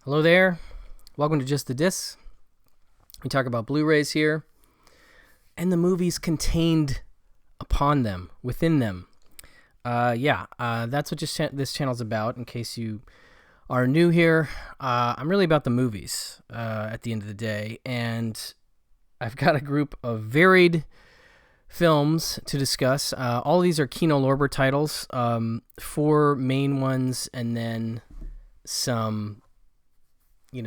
Hello there. Welcome to Just the Discs. We talk about Blu-rays here and the movies contained upon them, within them. That's what this channel's about. In case you are new here, I'm really about the movies at the end of the day, and I've got a group of varied films to discuss. All of these are Kino Lorber titles, 4 main ones, and then some,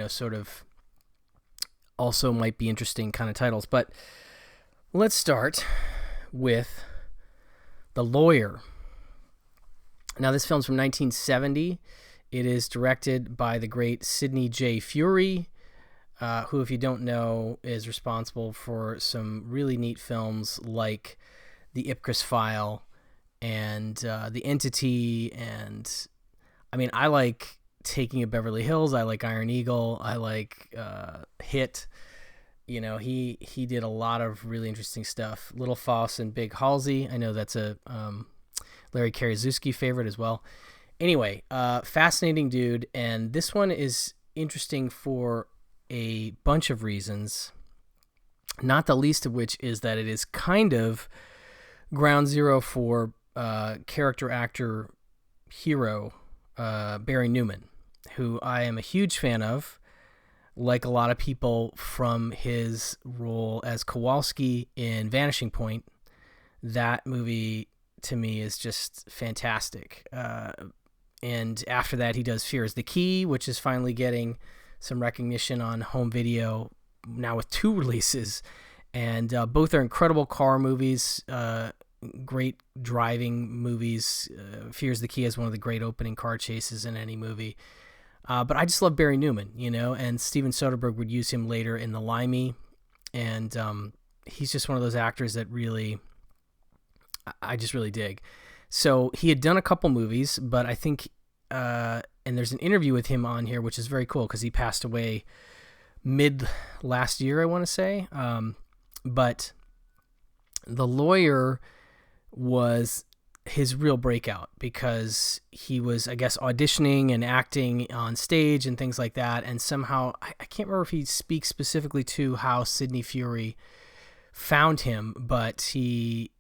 sort of also might be interesting kind of titles. But let's start with The Lawyer. Now, this film's from 1970. It is directed by the great Sidney J. Furie, who, if you don't know, is responsible for some really neat films like The Ipcris File and The Entity. And, I like Taking of Beverly Hills. I like Iron Eagle. I like Hit. He did a lot of really interesting stuff. Little Foss and Big Halsey. I know that's a Larry Karaszewski favorite as well. Anyway, fascinating dude. And this one is interesting for a bunch of reasons, not the least of which is that it is kind of ground zero for character actor hero Barry Newman, who I am a huge fan of, like a lot of people, from his role as Kowalski in Vanishing Point. That movie, to me, is just fantastic. And after that, he does Fear is the Key, which is finally getting some recognition on home video, now with 2 releases. And both are incredible car movies, great driving movies. Fear is the Key is one of the great opening car chases in any movie. But I just love Barry Newman, and Steven Soderbergh would use him later in The Limey. And he's just one of those actors that I just really dig. So he had done a couple movies, but I think, and there's an interview with him on here, which is very cool because he passed away mid last year, I want to say. But The Lawyer was his real breakout because he was, I guess, auditioning and acting on stage and things like that. And somehow, I can't remember if he speaks specifically to how Sidney Furie found him, but he,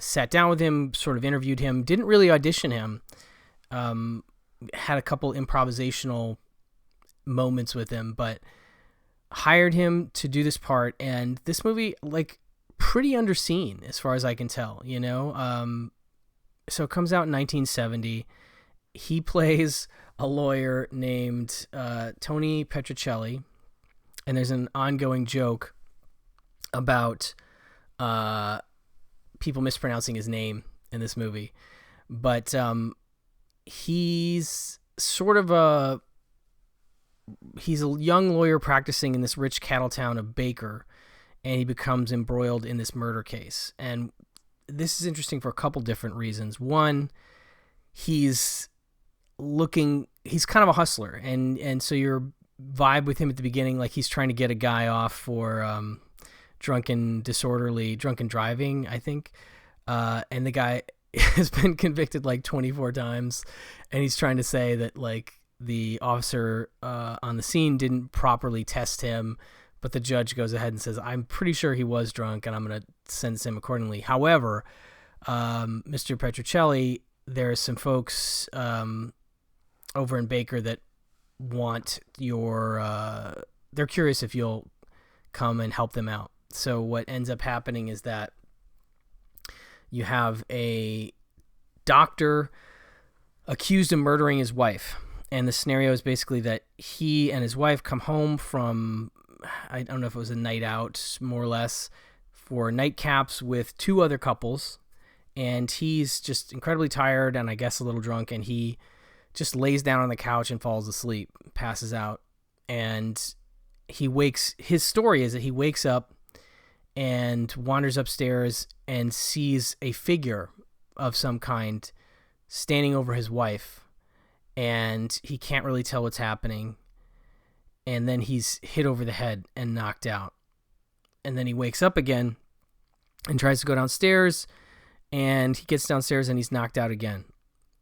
sat down with him, sort of interviewed him, didn't really audition him, had a couple improvisational moments with him, but hired him to do this part. And this movie, pretty underseen as far as I can tell, so it comes out in 1970. He plays a lawyer named Tony Petrocelli, and there's an ongoing joke about people mispronouncing his name in this movie. But he's a young lawyer practicing in this rich cattle town of Baker, and he becomes embroiled in this murder case. And this is interesting for a couple different reasons. One, he's kind of a hustler, and so your vibe with him at the beginning, like he's trying to get a guy off for drunken driving, I think. And the guy has been convicted 24 times, and he's trying to say that the officer on the scene didn't properly test him, but the judge goes ahead and says, I'm pretty sure he was drunk, and I'm going to sentence him accordingly. However, Mr. Petrocelli, there's some folks over in Baker that want they're curious if you'll come and help them out. So what ends up happening is that you have a doctor accused of murdering his wife. And the scenario is basically that he and his wife come home from, I don't know if it was a night out, more or less, for nightcaps with 2 other couples. And he's just incredibly tired and I guess a little drunk. And he just lays down on the couch and falls asleep, passes out. And his story is that he wakes up and wanders upstairs and sees a figure of some kind standing over his wife. And he can't really tell what's happening. And then he's hit over the head and knocked out. And then he wakes up again and tries to go downstairs. And he gets downstairs and he's knocked out again.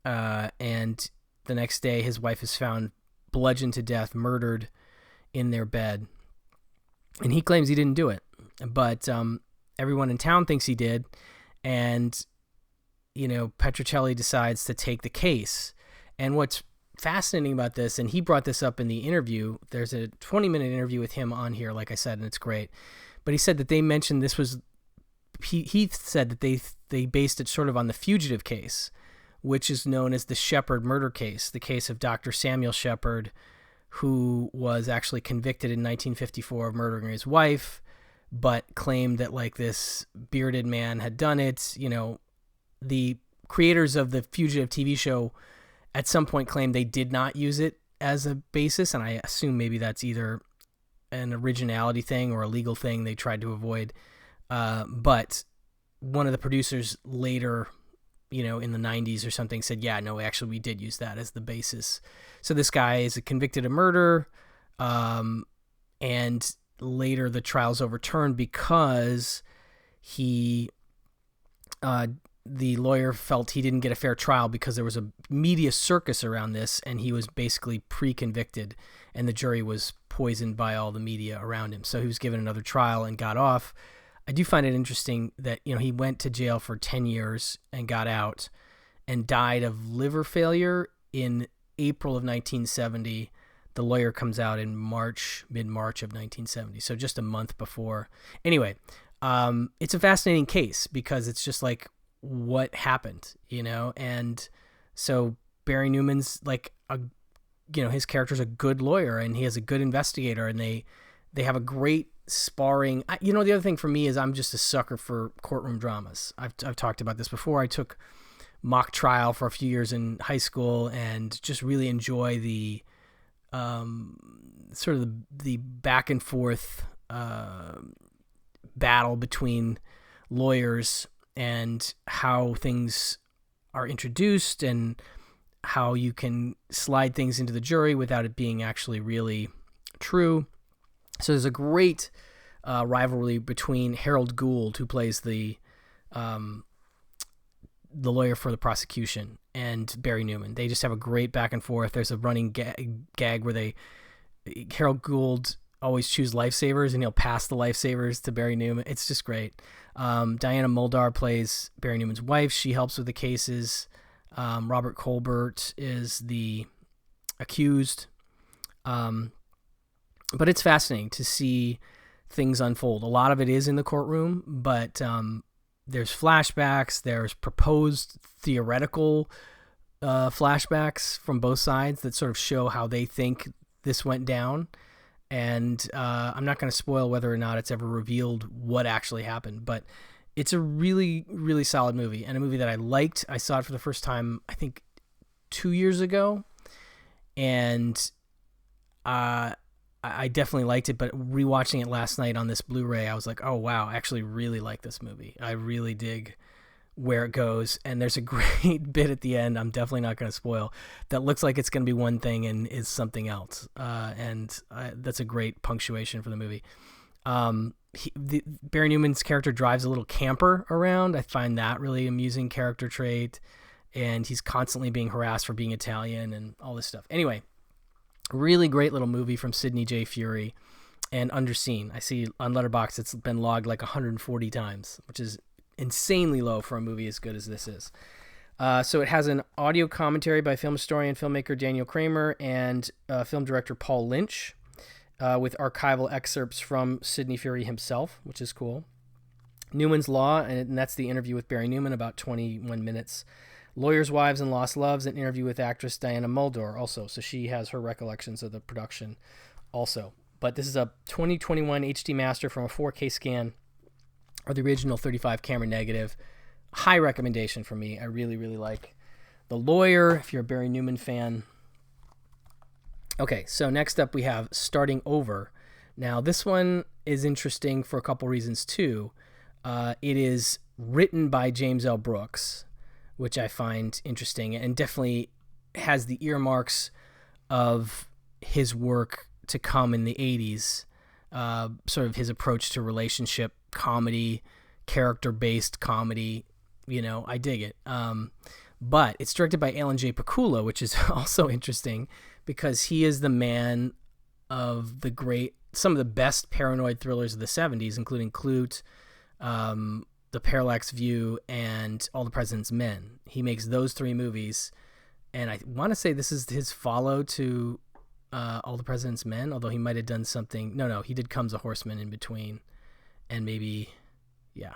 And the next day, his wife is found bludgeoned to death, murdered in their bed. And he claims he didn't do it, but everyone in town thinks he did. And, Petrocelli decides to take the case. And what's fascinating about this, and he brought this up in the interview, there's a 20-minute interview with him on here, like I said, and it's great. But he said that they mentioned this was, he said that they based it sort of on the fugitive case, which is known as the Shepard murder case, the case of Dr. Samuel Shepard, who was actually convicted in 1954 of murdering his wife, but claimed that like this bearded man had done it. The creators of the fugitive TV show at some point claimed they did not use it as a basis, and I assume maybe that's either an originality thing or a legal thing they tried to avoid. But one of the producers later, in the 90s or something, said, yeah, no, actually we did use that as the basis. So this guy is convicted of murder, and later the trial's overturned because the lawyer felt he didn't get a fair trial because there was a media circus around this, and he was basically pre-convicted, and the jury was poisoned by all the media around him. So he was given another trial and got off. I do find it interesting that, he went to jail for 10 years and got out and died of liver failure in April of 1970. The lawyer comes out in mid-March of 1970, so just a month before. Anyway, it's a fascinating case because it's just like, what happened, and so Barry Newman's like his character's a good lawyer and he has a good investigator, and they have a great sparring. The other thing for me is I'm just a sucker for courtroom dramas. I've talked about this before. I took mock trial for a few years in high school and just really enjoy the sort of the back and forth battle between lawyers and how things are introduced and how you can slide things into the jury without it being actually really true. So there's a great rivalry between Harold Gould, who plays the lawyer for the prosecution, and Barry Newman. They just have a great back and forth. There's a running gag where Harold Gould always choose lifesavers, and he'll pass the lifesavers to Barry Newman. It's just great. Diana Muldaur plays Barry Newman's wife. She helps with the cases. Robert Colbert is the accused. But it's fascinating to see things unfold. A lot of it is in the courtroom, but there's flashbacks. There's proposed theoretical flashbacks from both sides that sort of show how they think this went down. And I'm not going to spoil whether or not it's ever revealed what actually happened, but it's a really, really solid movie, and a movie that I liked. I saw it for the first time, I think, 2 years ago, and I definitely liked it, but rewatching it last night on this Blu-ray, I was like, oh, wow, I actually really like this movie. I really dig where it goes, and there's a great bit at the end, I'm definitely not going to spoil, that looks like it's going to be one thing and is something else, and that's a great punctuation for the movie. Barry Newman's character drives a little camper around. I find that really amusing character trait, and he's constantly being harassed for being Italian and all this stuff. Anyway, really great little movie from Sidney J. Furie, and underseen. I see on Letterboxd it's been logged like 140 times, which is insanely low for a movie as good as this is. So it has an audio commentary by film historian, filmmaker Daniel Kramer, and film director Paul Lynch, with archival excerpts from Sidney Furie himself, which is cool. Newman's Law, and that's the interview with Barry Newman, about 21 minutes. Lawyers' Wives and Lost Loves, an interview with actress Diana Muldaur also. So she has her recollections of the production also. But this is a 2021 HD master from a 4K scan or the original 35 camera negative. High recommendation for me. I really, really like The Lawyer, if you're a Barry Newman fan. Okay, so next up we have Starting Over. Now, this one is interesting for a couple reasons, too. It is written by James L. Brooks, which I find interesting, and definitely has the earmarks of his work to come in the 80s, sort of his approach to relationship comedy, character-based comedy. I dig it. But it's directed by Alan J. Pakula, which is also interesting because he is the man of some of the best paranoid thrillers of the 70s, including Clute, The Parallax View, and All the President's Men. He makes those 3 movies, and I want to say this is his follow to All the President's Men, although he might have done something. No, he did Comes a Horseman in between, and maybe, yeah,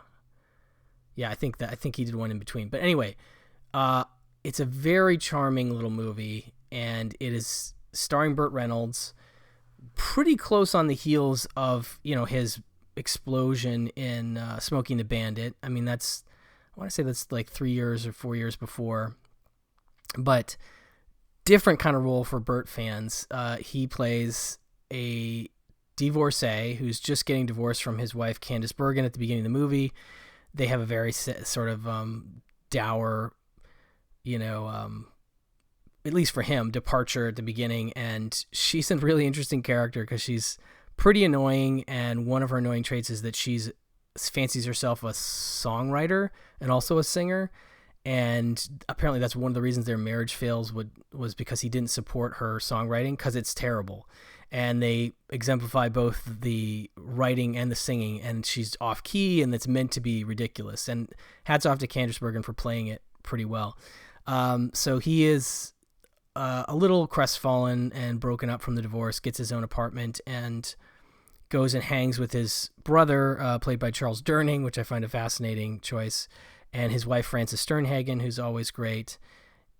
I think he did one in between. But anyway, it's a very charming little movie, and it is starring Burt Reynolds, pretty close on the heels of his explosion in Smokey and the Bandit. I mean, I want to say that's like 3 years or 4 years before, but different kind of role for Burt fans. He plays a divorcee who's just getting divorced from his wife Candice Bergen at the beginning of the movie. They have a very sort of dour, at least for him, departure at the beginning, and she's a really interesting character because she's pretty annoying, and one of her annoying traits is that she's fancies herself a songwriter and also a singer, and apparently that's one of the reasons their marriage fails was because he didn't support her songwriting, because it's terrible. And they exemplify both the writing and the singing, and she's off key, and it's meant to be ridiculous. And hats off to Candice Bergen for playing it pretty well. So he is a little crestfallen and broken up from the divorce, gets his own apartment, and goes and hangs with his brother, played by Charles Durning, which I find a fascinating choice, and his wife, Frances Sternhagen, who's always great.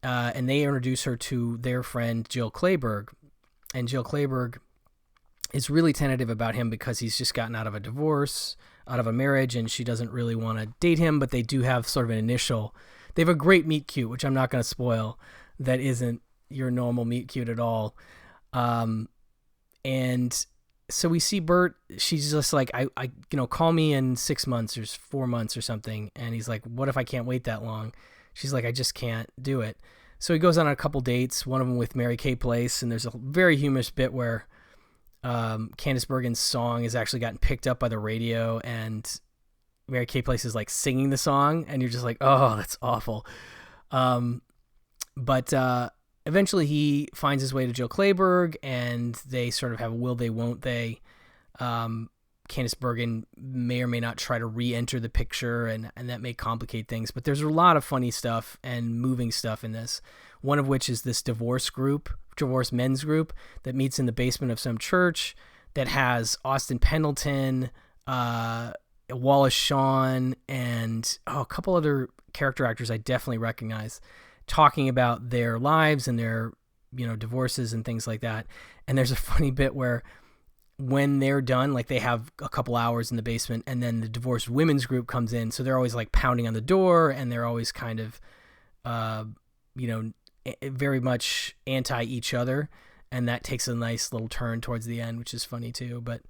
And they introduce her to their friend, Jill Clayburgh. And Jill Clayburgh is really tentative about him because he's just gotten out of a divorce, out of a marriage, and she doesn't really want to date him, but they do have sort of an initial... They have a great meet cute, which I'm not going to spoil, that isn't your normal meet cute at all. And so we see Bert, she's just like, I call me in 6 months or 4 months or something. And he's like, what if I can't wait that long? She's like, I just can't do it. So he goes on a couple dates, one of them with Mary Kay Place. And there's a very humorous bit where Candice Bergen's song has actually gotten picked up by the radio, and Mary Kay Place is like singing the song, and you're just like, oh, that's awful. But eventually he finds his way to Jill Clayburgh, and they sort of have a will they, won't they. Candice Bergen may or may not try to re-enter the picture, and that may complicate things. But there's a lot of funny stuff and moving stuff in this, one of which is this divorce men's group that meets in the basement of some church that has Austin Pendleton, Wallace Shawn, and a couple other character actors I definitely recognize, talking about their lives and their divorces and things like that. And there's a funny bit where when they're done, like they have a couple hours in the basement, and then the divorced women's group comes in, so they're always like pounding on the door, and they're always kind of very much anti each other, and that takes a nice little turn towards the end, which is funny too. But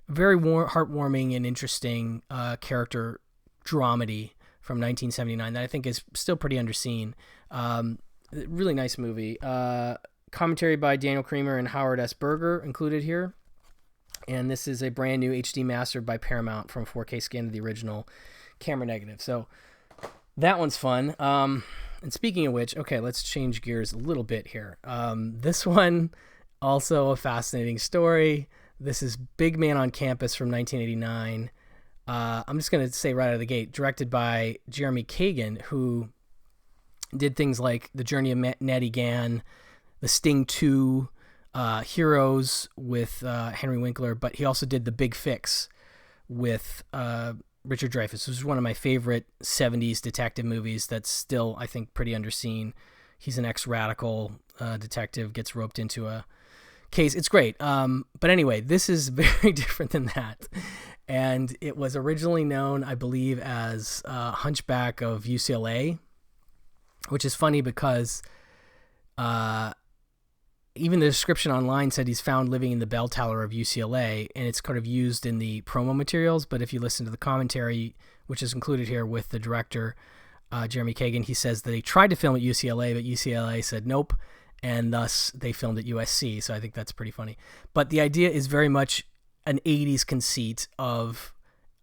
very heartwarming and interesting character dramedy from 1979 that I think is still pretty underseen. Really nice movie. Commentary by Daniel Creamer and Howard S. Berger included here. And this is a brand new HD mastered by Paramount from 4K scan of the original camera negative. So that one's fun. And speaking of which, okay, let's change gears a little bit here. This one, also a fascinating story. This is Big Man on Campus from 1989. I'm just going to say right out of the gate, directed by Jeremy Kagan, who did things like The Journey of Natty Gann, The Sting 2, Heroes with Henry Winkler, but he also did The Big Fix with Richard Dreyfuss. This is one of my favorite 70s detective movies that's still, I think, pretty underseen. He's an ex-radical detective, gets roped into a case. It's great. But anyway, this is very different than that. And it was originally known, I believe, as Hunchback of UCLA, which is funny because even the description online said he's found living in the bell tower of UCLA, and it's kind of used in the promo materials. But if you listen to the commentary, which is included here with the director, Jeremy Kagan, he says that they tried to film at UCLA, but UCLA said nope, and thus they filmed at USC. So I think that's pretty funny. But the idea is very much an 80s conceit of,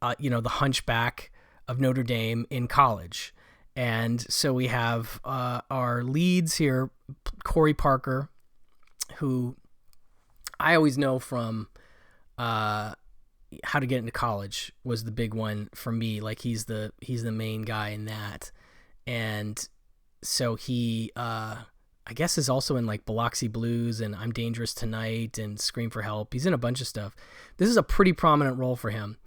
the Hunchback of Notre Dame in college. And so we have our leads here, Corey Parker who I always know from How to Get Into College was the big one for me. Like he's the main guy in that, and so he I guess is also in like Biloxi Blues and I'm Dangerous Tonight and Scream for Help. He's in a bunch of stuff. This is a pretty prominent role for him.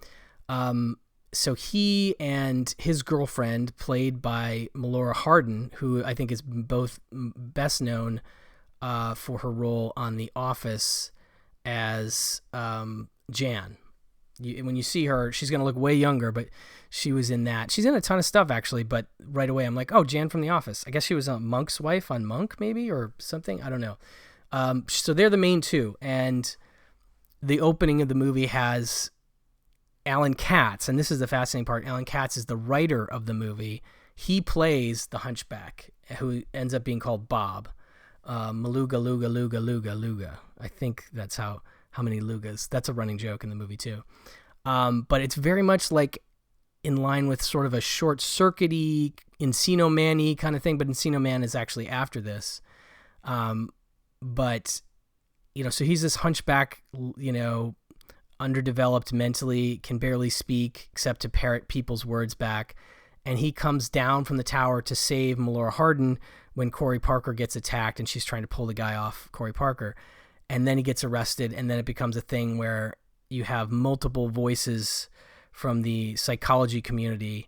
So he and his girlfriend, played by Melora Hardin, who I think is both best known for her role on The Office as Jan. When you see her, she's going to look way younger, but she was in that. She's in a ton of stuff, actually, but right away I'm like, oh, Jan from The Office. I guess she was Monk's wife on Monk, maybe, or something. I don't know. So they're the main two, and the opening of the movie has Alan Katz, and this is the fascinating part. Alan Katz is the writer of the movie. He plays the hunchback, who ends up being called Bob. Maluga, Luga, Luga, Luga, Luga. I think that's how many Lugas. That's a running joke in the movie too. But it's very much like in line with sort of a short-circuity Encino Man-y kind of thing, but Encino Man is actually after this. But, so he's this hunchback, underdeveloped mentally, can barely speak except to parrot people's words back. And he comes down from the tower to save Melora Hardin when Corey Parker gets attacked and she's trying to pull the guy off Corey Parker. And then he gets arrested, and then it becomes a thing where you have multiple voices from the psychology community.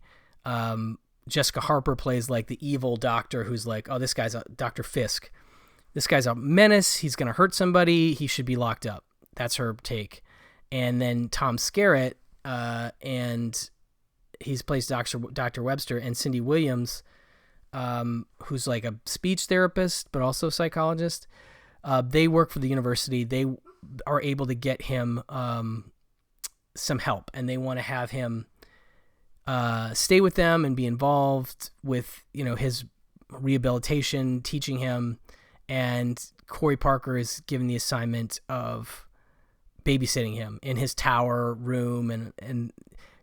Jessica Harper plays like the evil doctor who's like, oh, this guy's Dr. Fisk. This guy's a menace. He's going to hurt somebody. He should be locked up. That's her take. And then Tom Skerritt, and he's plays Dr. Webster, and Cindy Williams, who's like a speech therapist, but also a psychologist. They work for the university. They are able to get him some help, and they want to have him stay with them and be involved with his rehabilitation, teaching him. And Corey Parker is given the assignment of babysitting him in his tower room, and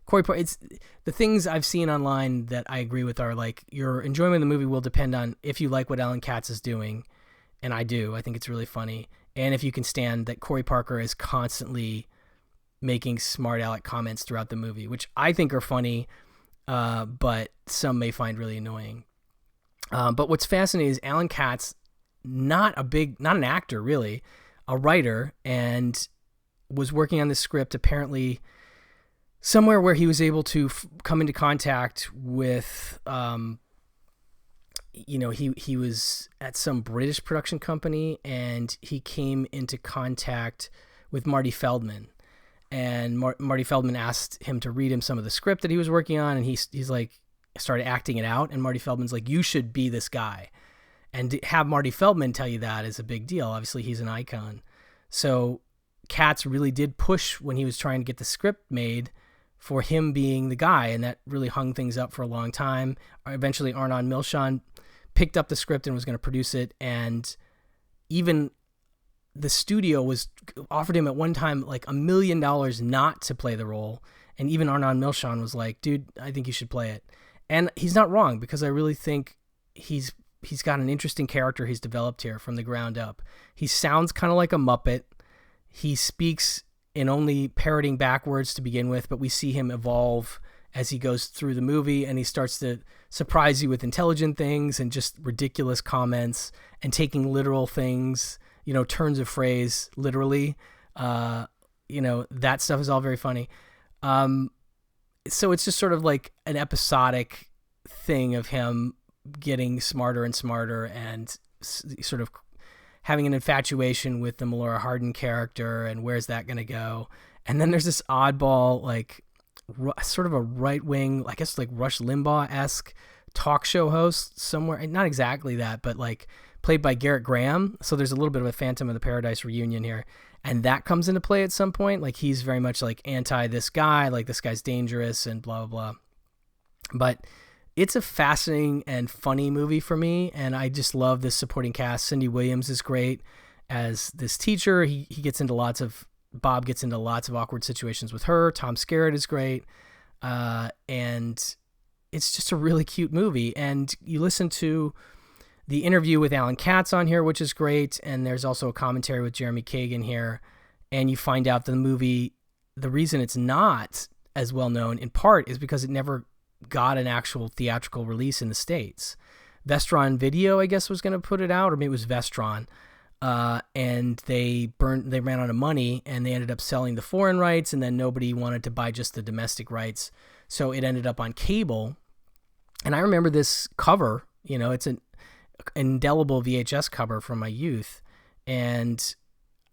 Corey Parker. It's the things I've seen online that I agree with are like your enjoyment of the movie will depend on if you like what Alan Katz is doing. And I do. I think it's really funny. And if you can stand that Corey Parker is constantly making smart aleck comments throughout the movie, which I think are funny, but some may find really annoying. But what's fascinating is Alan Katz, not an actor really, a writer, and was working on this script apparently somewhere where he was able to come into contact with he was at some British production company, and he came into contact with Marty Feldman, and Marty Feldman asked him to read him some of the script that he was working on, and he's like started acting it out, and Marty Feldman's like, you should be this guy. And to have Marty Feldman tell you that is a big deal. Obviously he's an icon. So Katz really did push when he was trying to get the script made for him being the guy, and that really hung things up for a long time. Eventually Arnon Milchan picked up the script and was going to produce it, and even the studio offered him at one time like $1 million not to play the role, and even Arnon Milchan was like, dude, I think you should play it. And he's not wrong, because I really think he's got an interesting character he's developed here from the ground up. He sounds kind of like a Muppet. He speaks in only parroting backwards to begin with, but we see him evolve as he goes through the movie, and he starts to surprise you with intelligent things and just ridiculous comments and taking literal things, turns of phrase literally. That stuff is all very funny. So it's just sort of like an episodic thing of him getting smarter and smarter and sort of having an infatuation with the Melora Hardin character, and where's that going to go? And then there's this oddball, like sort of a right-wing, I guess like Rush Limbaugh-esque talk show host somewhere. Not exactly that, but like played by Garrett Graham. So there's a little bit of a Phantom of the Paradise reunion here. And that comes into play at some point. Like he's very much like anti this guy, like this guy's dangerous and blah, blah, blah. But it's a fascinating and funny movie for me. And I just love this supporting cast. Cindy Williams is great as this teacher. Bob gets into lots of awkward situations with her. Tom Skerritt is great. And it's just a really cute movie. And you listen to the interview with Alan Katz on here, which is great. And there's also a commentary with Jeremy Kagan here. And you find out the movie, the reason it's not as well known in part is because it never got an actual theatrical release in the States. Vestron Video, I guess, was going to put it out, or maybe it was Vestron. And they ran out of money, and they ended up selling the foreign rights, and then nobody wanted to buy just the domestic rights. So it ended up on cable. And I remember this cover, it's an indelible VHS cover from my youth. And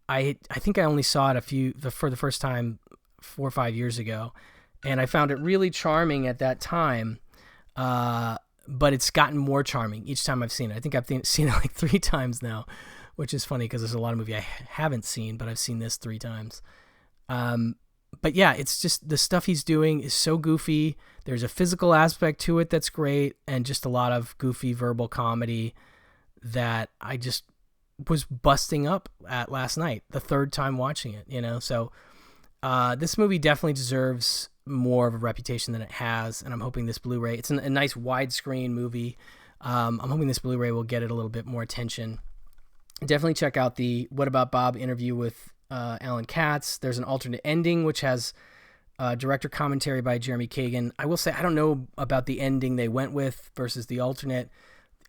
I think I only saw it for the first time 4 or 5 years ago. And I found it really charming at that time. But it's gotten more charming each time I've seen it. I think I've seen it like 3 times now, which is funny because there's a lot of movies I haven't seen, but I've seen this 3 times. But yeah, it's just the stuff he's doing is so goofy. There's a physical aspect to it that's great, and just a lot of goofy verbal comedy that I just was busting up at last night, the 3rd time watching it, So this movie definitely deserves more of a reputation than it has, and I'm hoping this Blu-ray, it's a nice widescreen movie. I'm hoping this Blu-ray will get it a little bit more attention. Definitely check out the What About Bob interview with Alan Katz. There's an alternate ending, which has director commentary by Jeremy Kagan. I will say, I don't know about the ending they went with versus the alternate.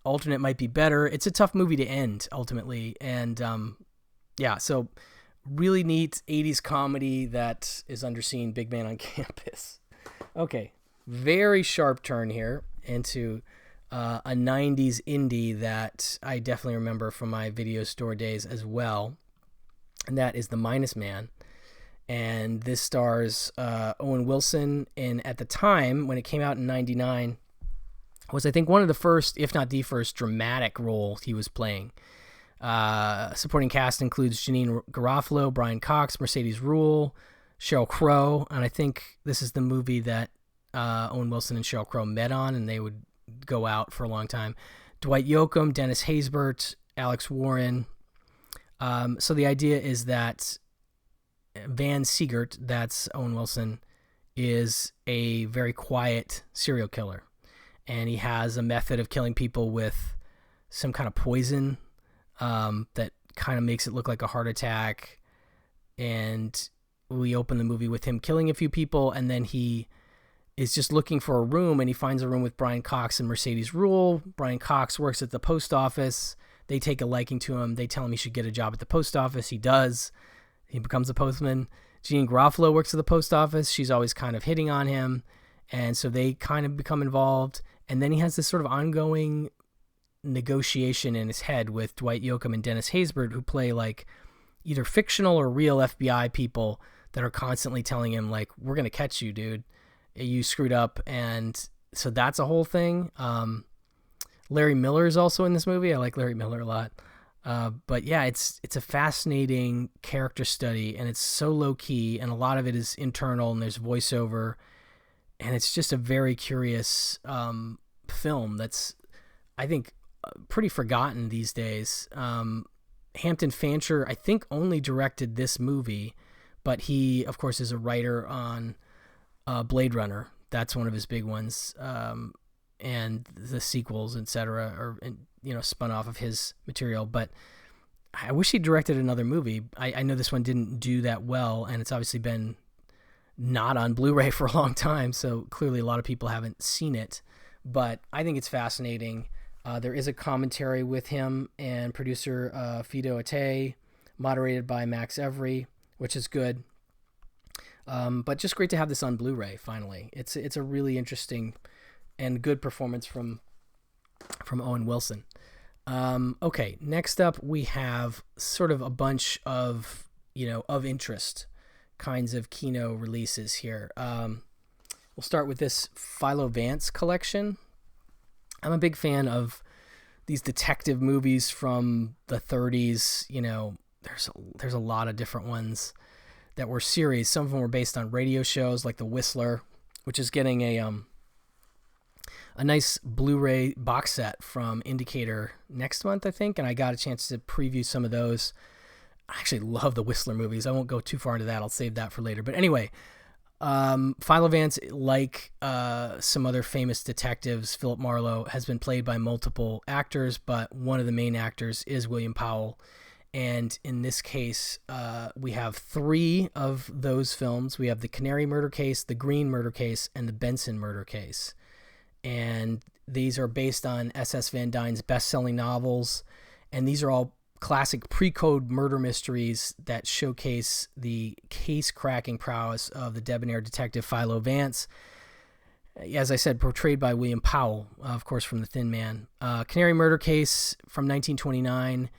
Alternate might be better. It's a tough movie to end, ultimately. And so really neat 80s comedy that is underseen. Big Man on Campus. Okay, very sharp turn here into a 90s indie that I definitely remember from my video store days as well. And that is The Minus Man. And this stars Owen Wilson. And at the time, when it came out in 99, was I think one of the first, if not the first, dramatic role he was playing. Supporting cast includes Janine Garofalo, Brian Cox, Mercedes Ruehl, Sheryl Crow. And I think this is the movie that Owen Wilson and Sheryl Crow met on, and they would go out for a long time. Dwight Yoakam, Dennis Haysbert, Alex Warren. So the idea is that Van Siegert, that's Owen Wilson, is a very quiet serial killer. And he has a method of killing people with some kind of poison that kind of makes it look like a heart attack. And we open the movie with him killing a few people, and then he is just looking for a room, and he finds a room with Brian Cox and Mercedes Ruehl. Brian Cox works at the post office. They take a liking to him. They tell him he should get a job at the post office. He does. He becomes a postman. Janine Garofalo works at the post office. She's always kind of hitting on him. And so they kind of become involved. And then he has this sort of ongoing negotiation in his head with Dwight Yoakam and Dennis Haysbert, who play like either fictional or real FBI people that are constantly telling him, like, we're going to catch you, dude. You screwed up. And so that's a whole thing. Larry Miller is also in this movie. I like Larry Miller a lot. But yeah, it's a fascinating character study, and it's so low key, and a lot of it is internal, and there's voiceover, and it's just a very curious film that's, I think, pretty forgotten these days. Hampton Fancher, I think, only directed this movie, but he, of course, is a writer on Blade Runner. That's one of his big ones. And the sequels, etc., are spun off of his material. But I wish he directed another movie. I know this one didn't do that well, and it's obviously been not on Blu-ray for a long time, so clearly a lot of people haven't seen it. But I think it's fascinating. There is a commentary with him and producer Fido Ate, moderated by Max Every, which is good. But just great to have this on Blu-ray finally. It's a really interesting and good performance from Owen Wilson. Okay, next up we have sort of a bunch of, of interest kinds of Kino releases here. We'll start with this Philo Vance collection. I'm a big fan of these detective movies from the 30s. There's a lot of different ones that were series. Some of them were based on radio shows, like The Whistler, which is getting a nice Blu-ray box set from Indicator next month, I think, and I got a chance to preview some of those. I actually love the Whistler movies. I won't go too far into that. I'll save that for later. But anyway, Philo Vance, like some other famous detectives, Philip Marlowe, has been played by multiple actors, but one of the main actors is William Powell. And in this case, we have 3 of those films. We have the Canary murder case, the Green murder case, and the Benson murder case. And these are based on S.S. Van Dyne's best-selling novels. And these are all classic pre-code murder mysteries that showcase the case-cracking prowess of the debonair detective Philo Vance. As I said, portrayed by William Powell, of course, from The Thin Man. Canary murder case from 1929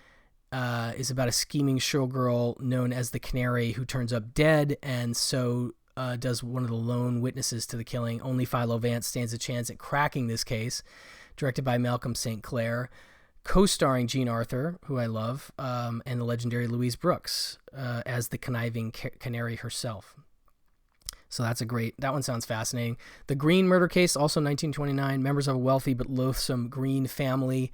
is about a scheming showgirl known as the Canary who turns up dead, and so does one of the lone witnesses to the killing. Only Philo Vance stands a chance at cracking this case. Directed by Malcolm St. Clair. Co-starring Jean Arthur, who I love, and the legendary Louise Brooks as the conniving Canary herself. So that one sounds fascinating. The Green murder case, also 1929. Members of a wealthy but loathsome Green family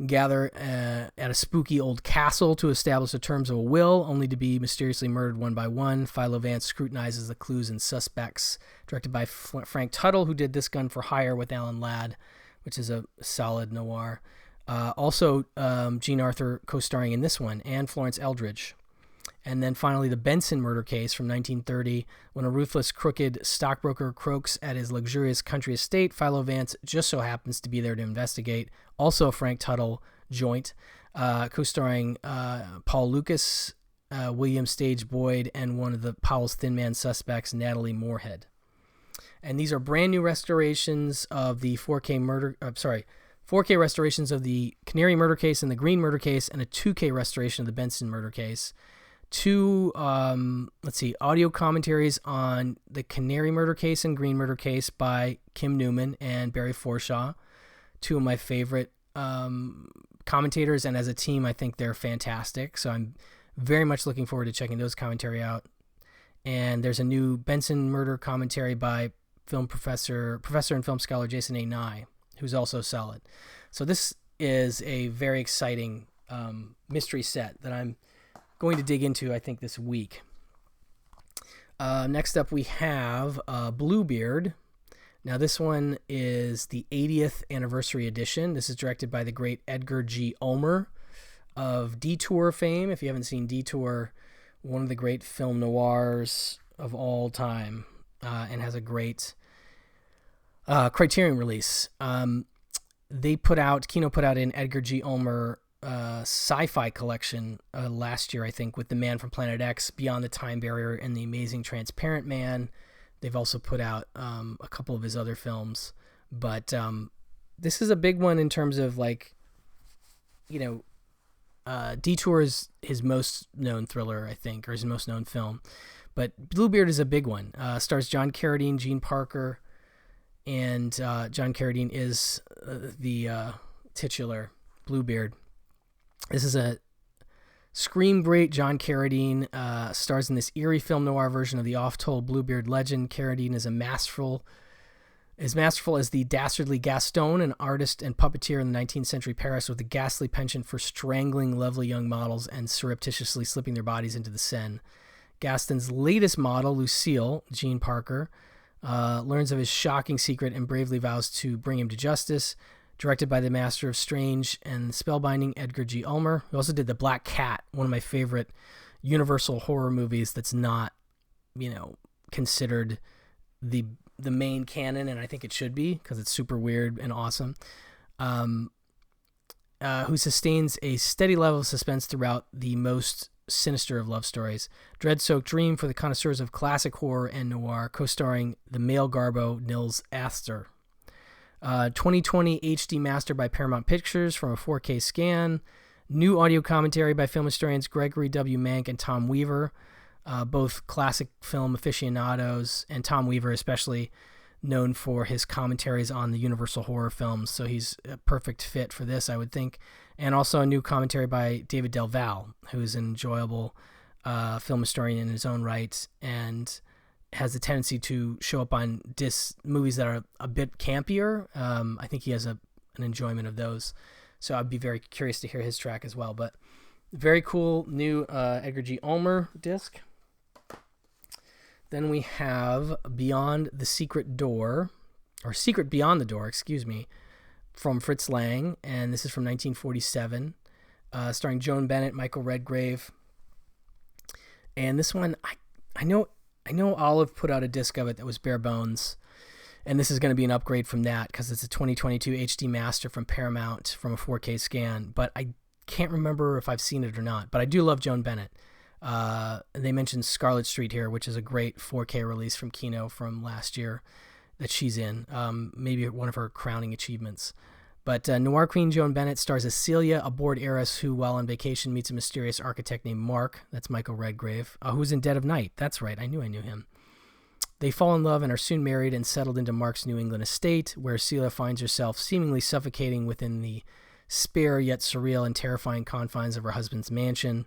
gather at a spooky old castle to establish the terms of a will, only to be mysteriously murdered one by one. Philo Vance scrutinizes the clues and suspects. Directed by Frank Tuttle, who did This Gun for Hire with Alan Ladd, which is a solid noir. Also, Jean Arthur co-starring in this one, and Florence Eldridge. And then finally, the Benson murder case from 1930. When a ruthless, crooked stockbroker croaks at his luxurious country estate, Philo Vance just so happens to be there to investigate. Also a Frank Tuttle joint, co-starring Paul Lucas, William Stage Boyd, and one of the Powell's Thin Man suspects, Natalie Moorhead. And these are brand new restorations of the 4K restorations of the Canary murder case and the Green murder case, and a 2K restoration of the Benson murder case. 2, audio commentaries on the Canary murder case and Green murder case by Kim Newman and Barry Forshaw. 2 of my favorite commentators, and as a team, I think they're fantastic. So I'm very much looking forward to checking those commentary out. And there's a new Benson murder commentary by professor and film scholar Jason A. Nye, who's also solid. So this is a very exciting mystery set that I'm going to dig into, I think, this week. Next up, we have Bluebeard. Now, this one is the 80th anniversary edition. This is directed by the great Edgar G. Ulmer of Detour fame. If you haven't seen Detour, one of the great film noirs of all time, and has a great Criterion release. Kino put out an Edgar G. Ulmer sci-fi collection last year, I think, with The Man from Planet X, Beyond the Time Barrier, and The Amazing Transparent Man. They've also put out a couple of his other films, but this is a big one in terms of, like, Detour is his most known thriller, I think, or his most known film, but Bluebeard is a big one. Stars John Carradine, Gene Parker, and John Carradine is the titular Bluebeard. This is a scream great. John Carradine stars in this eerie film noir version of the oft-told Bluebeard legend. Carradine is masterful as the dastardly Gaston, an artist and puppeteer in the 19th century Paris with a ghastly penchant for strangling lovely young models and surreptitiously slipping their bodies into the Seine. Gaston's latest model, Lucille, Gene Parker, learns of his shocking secret and bravely vows to bring him to justice. Directed by the master of strange and spellbinding Edgar G. Ulmer, who also did The Black Cat, one of my favorite Universal horror movies that's not, considered the main canon, and I think it should be because it's super weird and awesome. Who sustains a steady level of suspense throughout the most sinister of love stories. Dread-soaked dream for the connoisseurs of classic horror and noir, co-starring the male Garbo Nils Astor. 2020 HD master by Paramount Pictures from a 4K scan. New audio commentary by film historians Gregory W. Mank and Tom Weaver, both classic film aficionados, and Tom Weaver especially known for his commentaries on the Universal horror films, so he's a perfect fit for this, I would think. And also a new commentary by David Del Valle, who's an enjoyable film historian in his own right, and has a tendency to show up on movies that are a bit campier. I think he has an enjoyment of those. So I'd be very curious to hear his track as well. But very cool new Edgar G. Ulmer disc. Then we have Beyond the Secret Door, or Secret Beyond the Door, excuse me, from Fritz Lang, and this is from 1947, starring Joan Bennett, Michael Redgrave. And this one, I know Olive put out a disc of it that was bare bones, and this is going to be an upgrade from that because it's a 2022 HD master from Paramount from a 4K scan, but I can't remember if I've seen it or not, but I do love Joan Bennett. They mentioned Scarlet Street here, which is a great 4K release from Kino from last year that she's in. Maybe one of her crowning achievements. But Noir Queen Joan Bennett stars as Celia, a bored heiress who, while on vacation, meets a mysterious architect named Mark. That's Michael Redgrave, who's in Dead of Night. That's right. I knew him. They fall in love and are soon married and settled into Mark's New England estate, where Celia finds herself seemingly suffocating within the spare yet surreal and terrifying confines of her husband's mansion.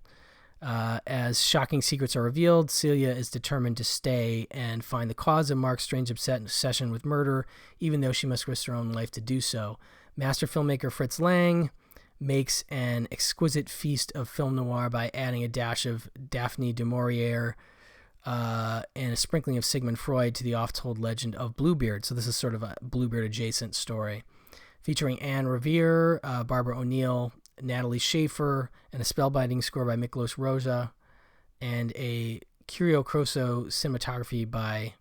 As shocking secrets are revealed, Celia is determined to stay and find the cause of Mark's strange obsession with murder, even though she must risk her own life to do so. Master filmmaker Fritz Lang makes an exquisite feast of film noir by adding a dash of Daphne du Maurier and a sprinkling of Sigmund Freud to the oft-told legend of Bluebeard. So this is sort of a Bluebeard-adjacent story. Featuring Anne Revere, Barbara O'Neill, Natalie Schaefer, and a spellbinding score by Miklos Roja, and a Curio Crosso cinematography by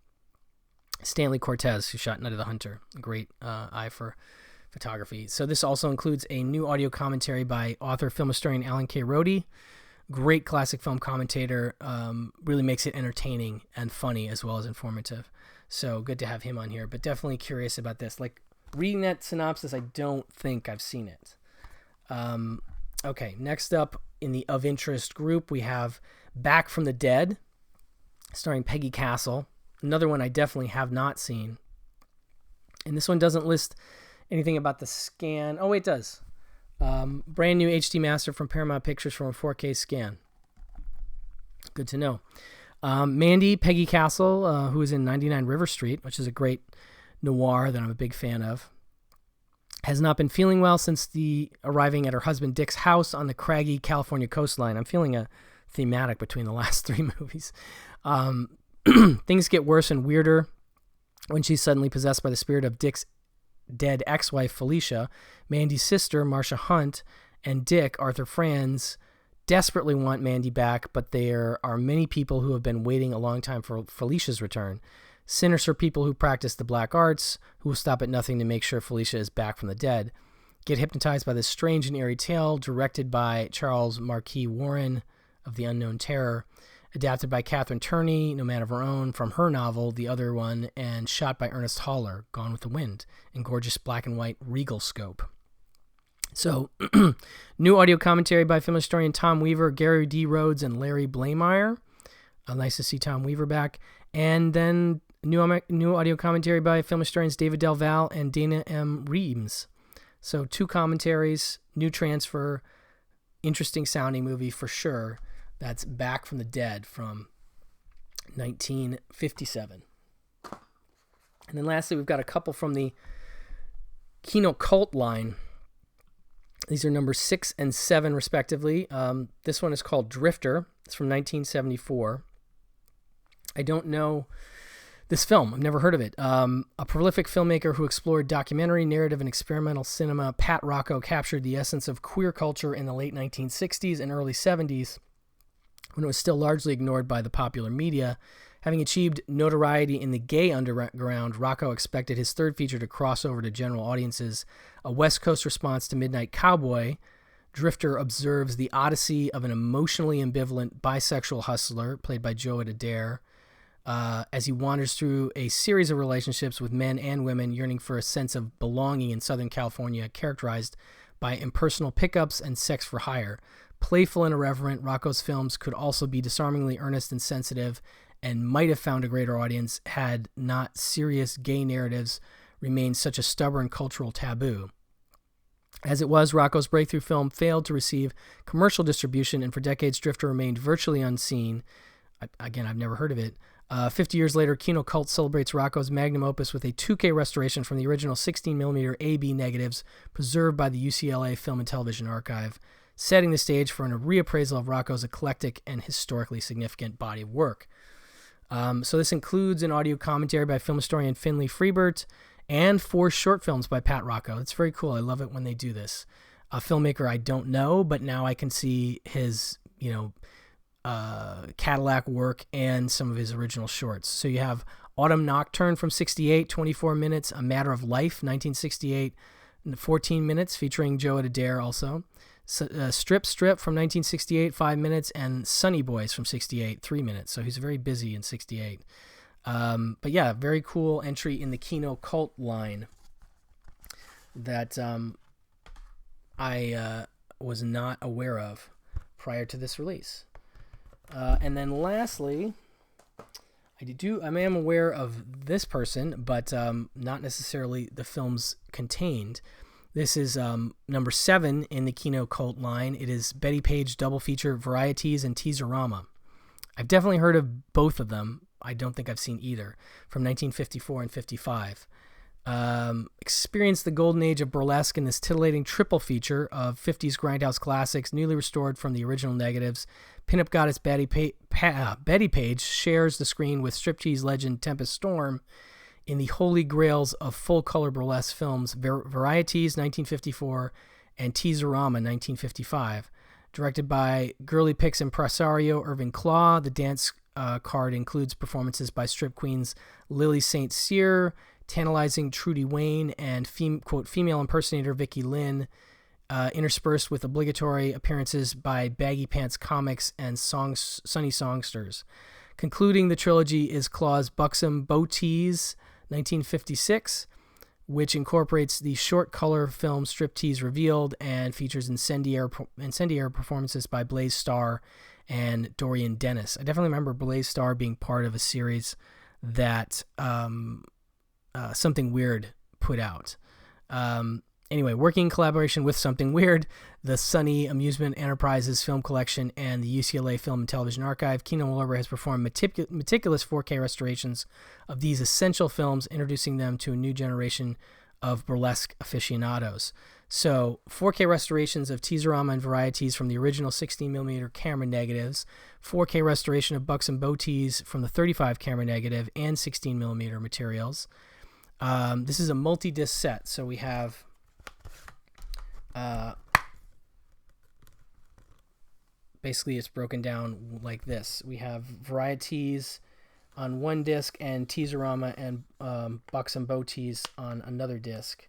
Stanley Cortez, who shot Night of the Hunter. A great eye for photography. So this also includes a new audio commentary by author, film historian Alan K. Rody. Great classic film commentator. Really makes it entertaining and funny as well as informative. So good to have him on here, but definitely curious about this. Like, reading that synopsis, I don't think I've seen it. Okay, next up in the Of Interest group, we have Back from the Dead, starring Peggy Castle. Another one I definitely have not seen. And this one doesn't list anything about the scan. Oh, wait, it does. Brand new HD master from Paramount Pictures from a 4K scan. Good to know. Mandy Peggy Castle, who is in 99 River Street, which is a great noir that I'm a big fan of, has not been feeling well since arriving at her husband Dick's house on the craggy California coastline. I'm feeling a thematic between the last three movies. Things get worse and weirder when she's suddenly possessed by the spirit of Dick's dead ex-wife Felicia. Mandy's sister Marcia Hunt and Dick, Arthur Franz, desperately want Mandy back, but there are many people who have been waiting a long time for Felicia's return. Sinister people who practice the black arts, who will stop at nothing to make sure Felicia is back from the dead, get hypnotized by this strange and eerie tale directed by Charles Marquis Warren of The Unknown Terror, adapted by Catherine Turney, No Man of Her Own, from her novel, The Other One, and shot by Ernest Haller, Gone with the Wind, in gorgeous black and white regal scope. So, new audio commentary by film historian Tom Weaver, Gary D. Rhodes, and Larry Blameyer. Nice to see Tom Weaver back. And then new audio commentary by film historians David Del Val and Dana M. Reams. So 2 commentaries, new transfer, interesting sounding movie for sure. That's Back from the Dead from 1957. And then lastly, we've got a couple from the Kino Cult line. These are numbers 6 and 7 respectively. This one is called Drifter. It's from 1974. I don't know this film. I've never heard of it. A prolific filmmaker who explored documentary, narrative, and experimental cinema, Pat Rocco captured the essence of queer culture in the late 1960s and early 70s, when it was still largely ignored by the popular media. Having achieved notoriety in the gay underground, Rocco expected his third feature to cross over to general audiences. A West Coast response to Midnight Cowboy, Drifter observes the odyssey of an emotionally ambivalent bisexual hustler, played by Joe Adair, as he wanders through a series of relationships with men and women yearning for a sense of belonging in Southern California, characterized by impersonal pickups and sex for hire. Playful and irreverent, Rocco's films could also be disarmingly earnest and sensitive, and might have found a greater audience had not serious gay narratives remained such a stubborn cultural taboo. As it was, Rocco's breakthrough film failed to receive commercial distribution, and for decades Drifter remained virtually unseen. Again, I've never heard of it. 50 years later, Kino Cult celebrates Rocco's magnum opus with a 2K restoration from the original 16mm AB negatives preserved by the UCLA Film and Television Archive, setting the stage for a reappraisal of Rocco's eclectic and historically significant body of work. So this includes an audio commentary by film historian Finley Freebert and 4 short films by Pat Rocco. It's very cool. I love it when they do this. A filmmaker I don't know, but now I can see his, Cadillac work and some of his original shorts. So you have Autumn Nocturne from 68, 24 minutes. A Matter of Life, 1968, 14 minutes, featuring Joe Adair also. Strip from 1968, 5 minutes. And Sunny Boys from 68, 3 minutes. So he's very busy in 68. But yeah, very cool entry in the Kino cult line that I was not aware of prior to this release. And then lastly, I am aware of this person, but not necessarily the films contained. This is number 7 in the Kino cult line. It is Betty Page double feature Varieties and Teaserama. I've definitely heard of both of them. I don't think I've seen either, from 1954 and 55. Experienced the golden age of burlesque in this titillating triple feature of 50s grindhouse classics, newly restored from the original negatives. Pinup goddess Betty Page shares the screen with striptease legend Tempest Storm in the holy grails of full-color burlesque films Varieties, 1954, and Teaserama, 1955. Directed by Girly Picks impresario Irving Klaw, the dance card includes performances by strip queens Lily St. Cyr, tantalizing Trudy Wayne, and quote, female impersonator Vicky Lynn, interspersed with obligatory appearances by Baggy Pants Comics and Sunny Songsters. Concluding the trilogy is Klaw's Buxom Beau Tease, 1956, which incorporates the short color film Striptease Revealed and features incendiary performances by Blaze Starr and Dorian Dennis. I definitely remember Blaze Starr being part of a series that Something Weird put out. Anyway, working in collaboration with Something Weird, the Sunny Amusement Enterprises Film Collection, and the UCLA Film and Television Archive, Kino Lorber has performed meticulous 4K restorations of these essential films, introducing them to a new generation of burlesque aficionados. So, 4K restorations of Teaserama and Varieties from the original 16mm camera negatives, 4K restoration of Buxom Beau Tease from the 35 camera negative and 16mm materials. This is a multi-disc set, so we have basically it's broken down like this. We have Varieties on one disc and Teaserama and Buxom Beau Tease on another disc.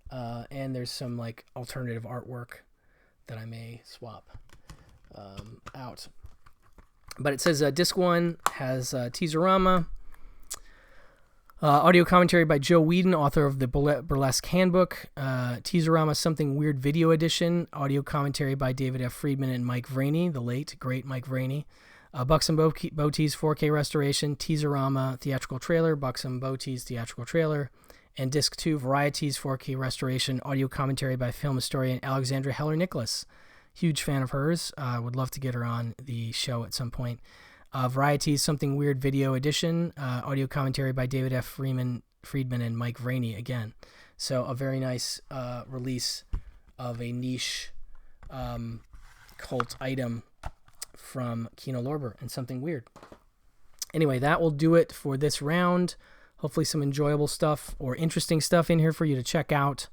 And there's some like alternative artwork that I may swap out. But it says disc 1 has Teaserama, audio commentary by Joe Whedon, author of the Burlesque Handbook. Teaserama Something Weird Video Edition, audio commentary by David F. Friedman and Mike Vraney, the late, great Mike Vraney. Buxom Beau Tease 4K restoration, Teaserama theatrical trailer, Buxom Beau Tease theatrical trailer. And Disc 2, Varieties 4K restoration, audio commentary by film historian Alexandra Heller-Nicholas. Huge fan of hers. Would love to get her on the show at some point. Varieties Something Weird Video Edition, audio commentary by David F. Friedman and Mike Vraney again. So a very nice release of a niche cult item from Kino Lorber and Something Weird. Anyway, that will do it for this round. Hopefully some enjoyable stuff or interesting stuff in here for you to check out.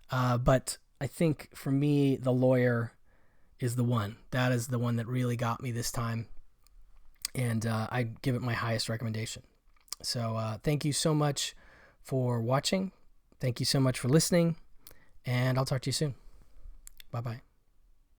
But I think for me, The Lawyer is the one. That is the one that really got me this time. And I give it my highest recommendation. So thank you so much for watching. Thank you so much for listening. And I'll talk to you soon. Bye-bye.